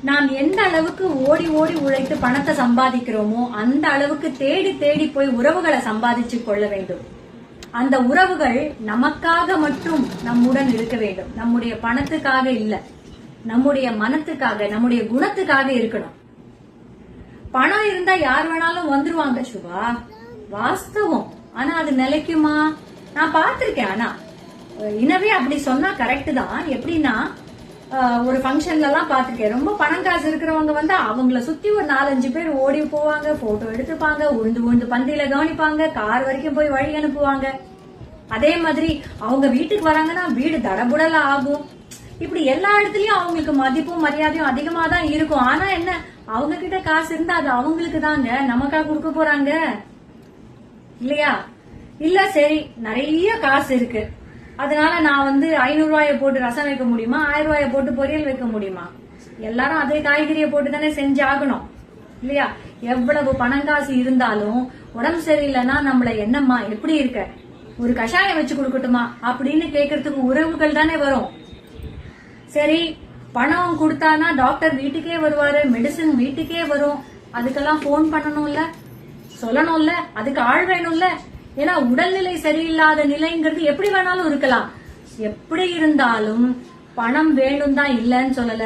நாம் எந்த அளவுக்கு ஓடி ஓடி உழைத்து பணத்தை சம்பாதிக்கிறோமோ அந்த அளவுக்கு தேடி தேடி போய் உறவுகளை சம்பாதிச்சு கொள்ள வேண்டும். அந்த உறவுகள் நமக்காக மட்டும் நம்முடன் இருக்க வேண்டும். நம்முடைய பணத்துக்காக இல்ல, நம்முடைய மனத்துக்காக, நம்முடைய குணத்துக்காக இருக்கணும். பணம் இருந்தா யார் வேணாலும் வந்துருவாங்க சுபா, வாஸ்தவம். ஆனா அது நிலைக்குமா? நான் பார்த்திருக்கேன். ஆனா இனவே அப்படி சொன்னா கரெக்ட் தான். எப்படின்னா, ஒரு ஃபங்க்ஷன்ல எல்லாம் பாத்திருக்கேன். ரொம்ப பணம் காசு இருக்கிறவங்க வந்து அவங்கள சுத்தி ஒரு 4-5 பேர் ஓடி போவாங்க, போட்டோ எடுத்துப்பாங்க, உழுந்து உழுந்து பந்தியில கவனிப்பாங்க, கார் வரைக்கும் போய் வழி அனுப்புவாங்க. அதே மாதிரி அவங்க வீட்டுக்கு வராங்கன்னா வீடு தடபுடல ஆகும். இப்படி எல்லா இடத்துலயும் அவங்களுக்கு மதிப்பும் மரியாதையும் அதிகமா தான் இருக்கும். ஆனா என்ன, அவங்க கிட்ட காசு இருந்தா அது அவங்களுக்கு தாங்க, நமக்கா கொடுக்க போறாங்க இல்லையா? இல்ல சரி, நிறைய காசு இருக்கு, அதனால நான் வந்து 500 ரூபாய போட்டு ரசம் வைக்க முடியுமா, 1000 ரூபாய போட்டு பொரியல் வைக்க முடியுமா? எல்லாரும் அதே காய்கறியை போட்டு தானே செஞ்சாகணும் இல்லையா? எவ்வளவு பணம் காசு இருந்தாலும் உடம்பு சரியில்லைன்னா நம்மள என்னம்மா எப்படி இருக்க, ஒரு கஷாயம் வச்சு கொடுக்கட்டுமா அப்படின்னு கேக்குறதுக்கு உறவுகள் தானே வரும். சரி, பணம் கொடுத்தானா டாக்டர் வீட்டுக்கே வருவாரு, மெடிசின் வீட்டுக்கே வரும். அதுக்கெல்லாம் போன் பண்ணணும்ல, சொல்லணும்ல, அதுக்கு ஆள் வேணும்ல. ஏன்னா உடல்நிலை சரியில்லாத நிலைங்கிறது எப்படி வேணாலும் இருக்கலாம். எப்படி இருந்தாலும் பணம் வேணும் தான் இல்லன்னு சொல்லல.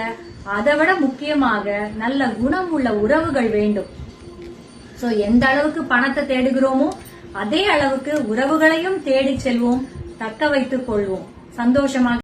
அதை விட முக்கியமாக நல்ல குணம் உள்ள உறவுகள் வேண்டும். சோ எந்த அளவுக்கு பணத்தை தேடுகிறோமோ அதே அளவுக்கு உறவுகளையும் தேடி செல்வோம், தக்க வைத்துக் கொள்வோம். சந்தோஷமாக